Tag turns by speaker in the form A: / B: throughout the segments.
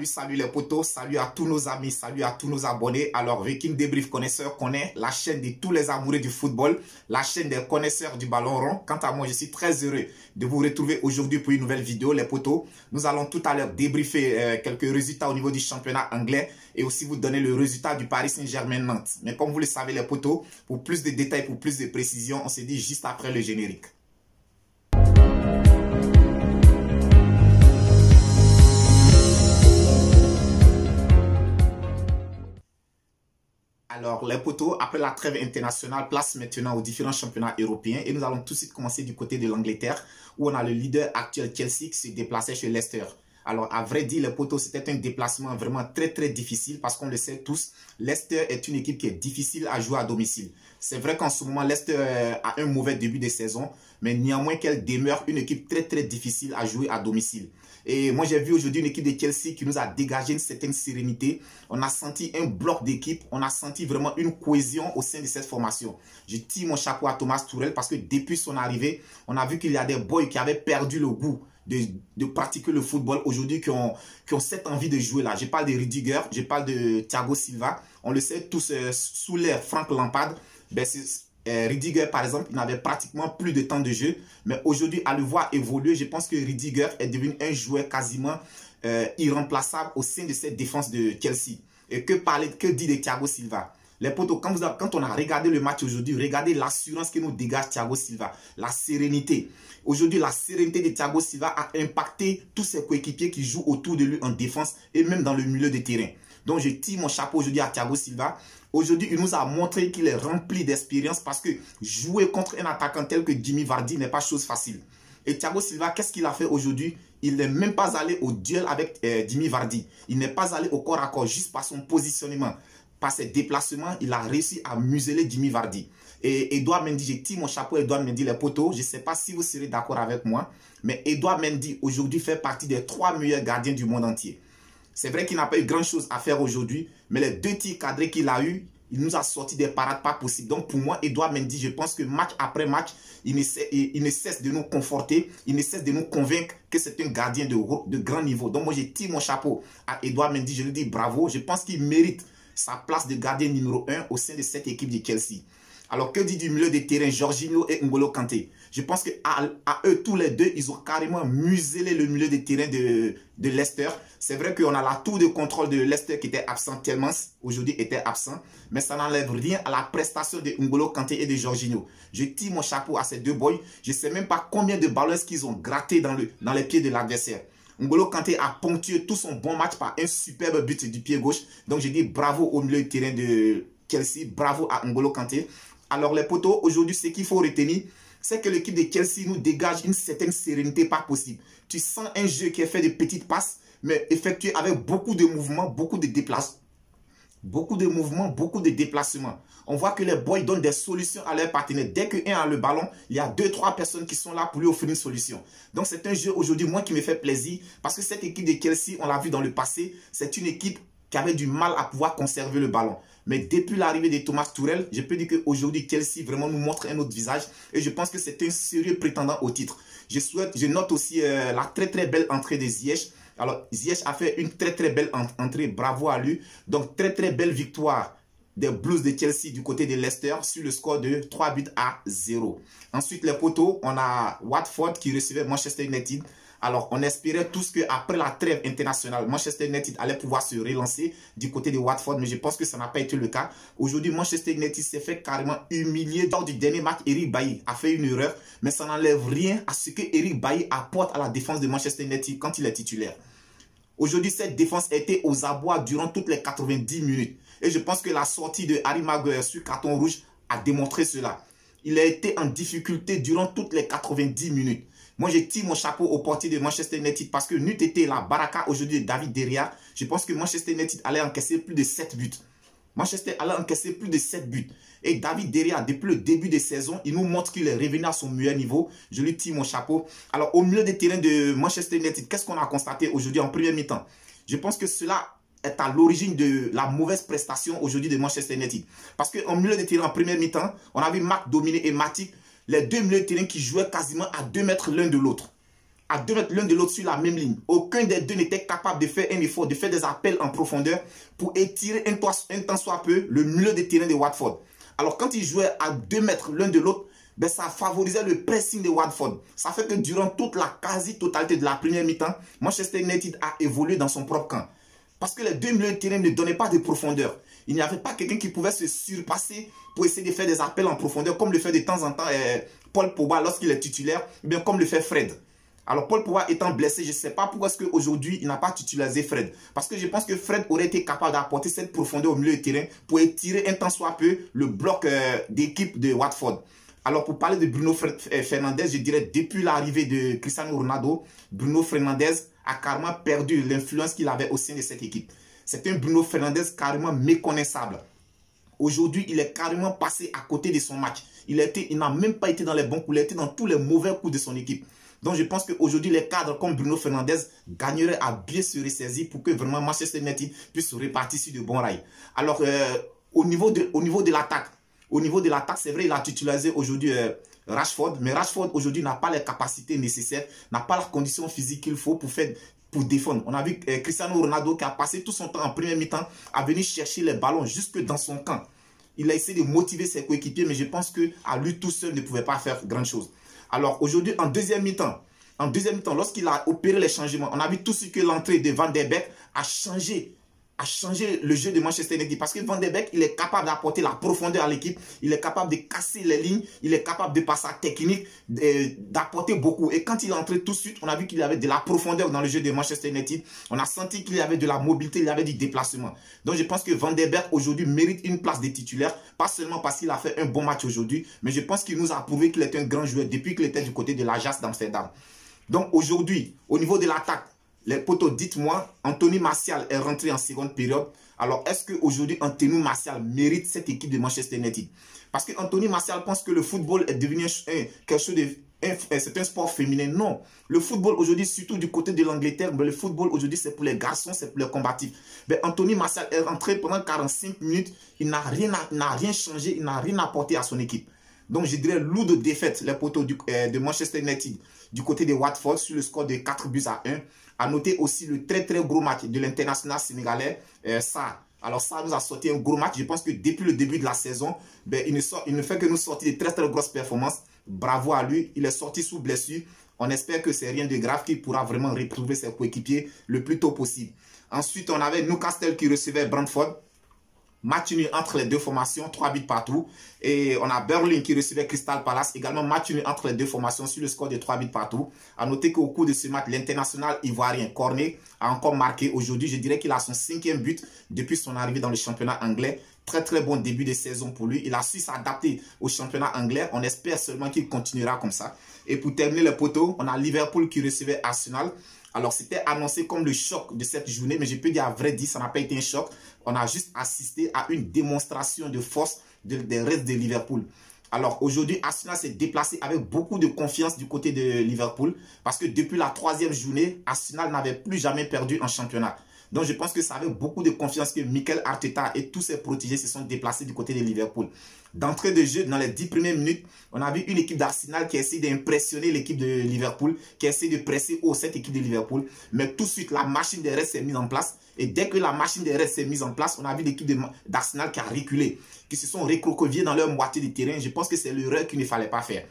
A: salut les potos, salut à tous nos amis, salut à tous nos abonnés. Alors, Viking Débrief Connaisseur connaît la chaîne de tous les amoureux du football, la chaîne des connaisseurs du ballon rond. Quant à moi, je suis très heureux de vous retrouver aujourd'hui pour une nouvelle vidéo, les potos. Nous allons tout à l'heure débriefer quelques résultats au niveau du championnat anglais et aussi vous donner le résultat du Paris Saint-Germain Nantes. Mais comme vous le savez, les potos, pour plus de détails, pour plus de précisions, on se dit juste après le générique. Alors, les potos, après la trêve internationale, place maintenant aux différents championnats européens. Et nous allons tout de suite commencer du côté de l'Angleterre, où on a le leader actuel Chelsea qui se déplaçait chez Leicester. Alors, à vrai dire, les potos, c'était un déplacement vraiment très difficile parce qu'on le sait tous, Leicester est une équipe qui est difficile à jouer à domicile. C'est vrai qu'en ce moment, Leicester a un mauvais début de saison, mais néanmoins qu'elle demeure une équipe très difficile à jouer à domicile. Et moi, j'ai vu aujourd'hui une équipe de Chelsea qui nous a dégagé une certaine sérénité. On a senti un bloc d'équipe. On a senti vraiment une cohésion au sein de cette formation. Je tire mon chapeau à Thomas Tuchel parce que depuis son arrivée, on a vu qu'il y a des boys qui avaient perdu le goût de pratiquer le football aujourd'hui, qui ont cette envie de jouer là. Je parle de Rudiger, je parle de Thiago Silva. On le sait tous, sous l'ère Frank Lampard, Rudiger, par exemple, il n'avait pratiquement plus de temps de jeu. Mais aujourd'hui, à le voir évoluer, je pense que Rudiger est devenu un joueur quasiment irremplaçable au sein de cette défense de Chelsea. Et que dit de Thiago Silva? Les potos, quand on a regardé le match aujourd'hui, regardez l'assurance que nous dégage Thiago Silva, la sérénité. Aujourd'hui, la sérénité de Thiago Silva a impacté tous ses coéquipiers qui jouent autour de lui en défense et même dans le milieu de terrain. Donc, je tire mon chapeau aujourd'hui à Thiago Silva. Aujourd'hui, il nous a montré qu'il est rempli d'expérience parce que jouer contre un attaquant tel que Jimmy Vardy n'est pas chose facile. Et Thiago Silva, qu'est-ce qu'il a fait aujourd'hui? Il n'est même pas allé au duel avec Jimmy Vardy. Il n'est pas allé au corps à corps juste par son positionnement. Par ses déplacements, il a réussi à museler Jimmy Vardy. Et Edouard Mendy, je tire mon chapeau à Edouard Mendy, les potos. Je ne sais pas si vous serez d'accord avec moi, mais Edouard Mendy aujourd'hui fait partie des 3 meilleurs gardiens du monde entier. C'est vrai qu'il n'a pas eu grand-chose à faire aujourd'hui, mais les 2 tirs cadrés qu'il a eu, il nous a sorti des parades pas possibles. Donc pour moi, Edouard Mendy, je pense que match après match, il ne cesse de nous conforter, il ne cesse de nous convaincre que c'est un gardien de grand niveau. Donc moi, je tire mon chapeau à Edouard Mendy, je lui dis bravo. Je pense qu'il mérite sa place de gardien numéro 1 au sein de cette équipe de Chelsea. Alors, que dit du milieu de terrain, Jorginho et N'Golo Kanté? Je pense qu'à eux, tous les deux, ils ont carrément muselé le milieu de terrain de Leicester. C'est vrai qu'on a la tour de contrôle de Leicester qui était absent, tellement aujourd'hui était absent. Mais ça n'enlève rien à la prestation de N'Golo Kanté et de Jorginho. Je tire mon chapeau à ces deux boys. Je ne sais même pas combien de ballons qu'ils ont gratté dans les pieds de l'adversaire. N'Golo Kanté a ponctué tout son bon match par un superbe but du pied gauche. Donc, je dis bravo au milieu de terrain de Chelsea. Bravo à N'Golo Kanté. Alors, les potos, aujourd'hui, ce qu'il faut retenir, c'est que l'équipe de Chelsea nous dégage une certaine sérénité pas possible. Tu sens un jeu qui est fait de petites passes, mais effectué avec beaucoup de mouvements, beaucoup de déplacements. Beaucoup de mouvements, beaucoup de déplacements. On voit que les boys donnent des solutions à leurs partenaires. Dès qu'un a le ballon, il y a 2-3 personnes qui sont là pour lui offrir une solution. Donc c'est un jeu aujourd'hui, moi, qui me fait plaisir. Parce que cette équipe de Chelsea, on l'a vu dans le passé, c'est une équipe qui avait du mal à pouvoir conserver le ballon. Mais depuis l'arrivée de Thomas Tuchel, je peux dire qu'aujourd'hui, Chelsea vraiment nous montre un autre visage. Et je pense que c'est un sérieux prétendant au titre. Je note aussi la très belle entrée de Ziyech. Alors, Ziyech a fait une très belle entrée. Bravo à lui. Donc, très belle victoire des Blues de Chelsea du côté de Leicester sur le score de 3-0. Ensuite, les potos, on a Watford qui recevait Manchester United. Alors, on espérait tous qu'après la trêve internationale, Manchester United allait pouvoir se relancer du côté de Watford, mais je pense que ça n'a pas été le cas. Aujourd'hui, Manchester United s'est fait carrément humilier. Lors du dernier match, Eric Bailly a fait une erreur, mais ça n'enlève rien à ce que Eric Bailly apporte à la défense de Manchester United quand il est titulaire. Aujourd'hui, cette défense a été aux abois durant toutes les 90 minutes. Et je pense que la sortie de Harry Maguire sur carton rouge a démontré cela. Il a été en difficulté durant toutes les 90 minutes. Moi, je tire mon chapeau au portier de Manchester United parce que n'eût été la baraka aujourd'hui de David De Gea, je pense que Manchester United allait encaisser plus de 7 buts. Manchester allait encaisser plus de 7 buts. Et David De Gea, depuis le début de saison, il nous montre qu'il est revenu à son meilleur niveau. Je lui tire mon chapeau. Alors, au milieu des terrains de Manchester United, qu'est-ce qu'on a constaté aujourd'hui en première mi-temps? Je pense que cela est à l'origine de la mauvaise prestation aujourd'hui de Manchester United. Parce qu'en milieu de terrain, en première mi-temps, on a vu Marc Dominé et Matip, les deux milieux de terrain qui jouaient quasiment à 2 mètres l'un de l'autre. à 2 mètres l'un de l'autre sur la même ligne. Aucun des deux n'était capable de faire un effort, de faire des appels en profondeur pour étirer un tant soit peu le milieu de terrain de Watford. Alors quand ils jouaient à 2 mètres l'un de l'autre, ben, ça favorisait le pressing de Watford. Ça fait que durant toute la quasi-totalité de la première mi-temps, Manchester United a évolué dans son propre camp. Parce que les deux milieux de terrain ne donnaient pas de profondeur. Il n'y avait pas quelqu'un qui pouvait se surpasser pour essayer de faire des appels en profondeur, comme le fait de temps en temps Paul Pogba lorsqu'il est titulaire, ou bien comme le fait Fred. Alors Paul Pogba étant blessé, je ne sais pas pourquoi est-ce qu'aujourd'hui il n'a pas titularisé Fred. Parce que je pense que Fred aurait été capable d'apporter cette profondeur au milieu de terrain pour étirer un tant soit peu le bloc d'équipe de Watford. Alors pour parler de Bruno Fernandes, je dirais depuis l'arrivée de Cristiano Ronaldo, Bruno Fernandes a carrément perdu l'influence qu'il avait au sein de cette équipe. C'est un Bruno Fernandes carrément méconnaissable. Aujourd'hui, il est carrément passé à côté de son match. Il n'a même pas été dans les bons coups, il a été dans tous les mauvais coups de son équipe. Donc je pense qu'aujourd'hui, les cadres comme Bruno Fernandes gagneraient à bien se ressaisir pour que vraiment Manchester United puisse se répartir sur de bons rails. Alors au niveau de l'attaque, c'est vrai, il a titularisé aujourd'hui Rashford, mais Rashford aujourd'hui n'a pas les capacités nécessaires, n'a pas la condition physique qu'il faut pour défendre. On a vu Cristiano Ronaldo qui a passé tout son temps en première mi-temps à venir chercher les ballons jusque dans son camp. Il a essayé de motiver ses coéquipiers, mais je pense qu'à lui tout seul ne pouvait pas faire grand chose. Alors aujourd'hui, en deuxième mi-temps, lorsqu'il a opéré les changements, on a vu tout ce que l'entrée de Van der Beek a changé le jeu de Manchester United. Parce que Van der Beek, il est capable d'apporter la profondeur à l'équipe. Il est capable de casser les lignes. Il est capable de passer à technique, d'apporter beaucoup. Et quand il est entré tout de suite, on a vu qu'il y avait de la profondeur dans le jeu de Manchester United. On a senti qu'il y avait de la mobilité, il y avait du déplacement. Donc je pense que Van der Beek aujourd'hui mérite une place de titulaire. Pas seulement parce qu'il a fait un bon match aujourd'hui, mais je pense qu'il nous a prouvé qu'il est un grand joueur depuis qu'il était du côté de l'Ajax d'Amsterdam. Donc aujourd'hui, au niveau de l'attaque, les potos, dites-moi, Anthony Martial est rentré en seconde période. Alors, est-ce qu'aujourd'hui, Anthony Martial mérite cette équipe de Manchester United? Parce que Anthony Martial pense que le football est devenu quelque chose de... c'est un sport féminin. Non. Le football aujourd'hui, surtout du côté de l'Angleterre, le football aujourd'hui, c'est pour les garçons, c'est pour les combatifs. Mais Anthony Martial est rentré pendant 45 minutes. Il n'a rien changé, il n'a rien apporté à son équipe. Donc, je dirais lourde défaite, les potos de Manchester United du côté de Watford sur le score de 4-1. À noter aussi le très gros match de l'international sénégalais, ça. Alors ça nous a sorti un gros match. Je pense que depuis le début de la saison, ben, il ne fait que nous sortir de très grosses performances. Bravo à lui. Il est sorti sous blessure. On espère que c'est rien de grave, qu'il pourra vraiment retrouver ses coéquipiers le plus tôt possible. Ensuite, on avait Newcastle qui recevait Brentford. Match nul entre les deux formations, 3 buts partout. Et on a Burnley qui recevait Crystal Palace. Également match nul entre les deux formations sur le score de 3 buts partout. A noter qu'au cours de ce match, l'international ivoirien Cornet a encore marqué aujourd'hui. Je dirais qu'il a son 5e but depuis son arrivée dans le championnat anglais. Très bon début de saison pour lui. Il a su s'adapter au championnat anglais. On espère seulement qu'il continuera comme ça. Et pour terminer le poteau, on a Liverpool qui recevait Arsenal. Alors, c'était annoncé comme le choc de cette journée, mais je peux dire à vrai dire, ça n'a pas été un choc. On a juste assisté à une démonstration de force des restes de Liverpool. Alors, aujourd'hui, Arsenal s'est déplacé avec beaucoup de confiance du côté de Liverpool parce que depuis la 3e journée, Arsenal n'avait plus jamais perdu en championnat. Donc, je pense que c'est avec beaucoup de confiance que Mikel Arteta et tous ses protégés se sont déplacés du côté de Liverpool. D'entrée de jeu, dans les 10 premières minutes, on a vu une équipe d'Arsenal qui a essayé d'impressionner l'équipe de Liverpool, qui a essayé de presser haut cette équipe de Liverpool. Mais tout de suite, la machine des restes s'est mise en place. Et dès que la machine des restes s'est mise en place, on a vu l'équipe d'Arsenal qui a reculé, qui se sont recroquevillés dans leur moitié de terrain. Je pense que c'est l'erreur qu'il ne fallait pas faire.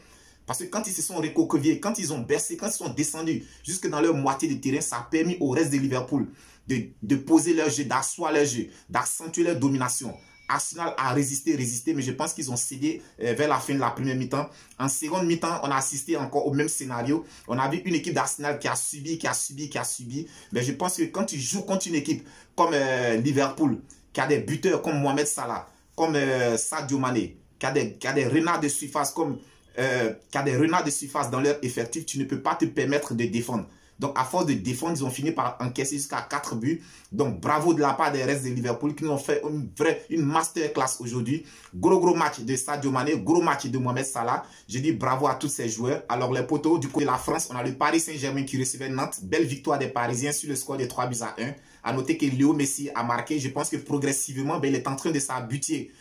A: Parce que quand ils se sont recroquevillés, quand ils ont bercé, quand ils sont descendus jusque dans leur moitié de terrain, ça a permis au reste de Liverpool de poser leur jeu, d'asseoir leur jeu, d'accentuer leur domination. Arsenal a résisté, mais je pense qu'ils ont cédé vers la fin de la première mi-temps. En seconde mi-temps, on a assisté encore au même scénario. On a vu une équipe d'Arsenal qui a subi. Mais je pense que quand tu joues contre une équipe comme Liverpool, qui a des buteurs comme Mohamed Salah, comme Sadio Mané, qui a des renards de surface dans leur effectif, tu ne peux pas te permettre de défendre. Donc, à force de défendre, ils ont fini par encaisser jusqu'à 4 buts. Donc, bravo de la part des restes de Liverpool qui nous ont fait une masterclass aujourd'hui. Gros match de Sadio Mané, gros match de Mohamed Salah. Je dis bravo à tous ces joueurs. Alors, les poteaux, du côté de la France, on a le Paris Saint-Germain qui recevait Nantes. Belle victoire des Parisiens sur le score de 3-1. À noter que Léo Messi a marqué. Je pense que progressivement, il est en train de s'habituer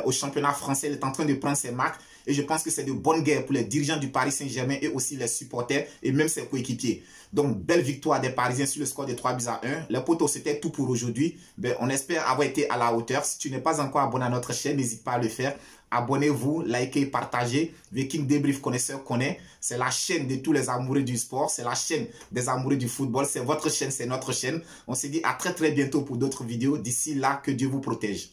A: au championnat français. Il est en train de prendre ses marques. Et je pense que c'est de bonne guerre pour les dirigeants du Paris Saint-Germain et aussi les supporters et même ses coéquipiers. Donc, belle victoire des Parisiens sur le score de 3-1. Les potos, c'était tout pour aujourd'hui. Ben, on espère avoir été à la hauteur. Si tu n'es pas encore abonné à notre chaîne, n'hésite pas à le faire. Abonnez-vous, likez, partagez. Viking Débrief Connaisseur connaît. C'est la chaîne de tous les amoureux du sport. C'est la chaîne des amoureux du football. C'est votre chaîne, c'est notre chaîne. On se dit à très bientôt pour d'autres vidéos. D'ici là, que Dieu vous protège.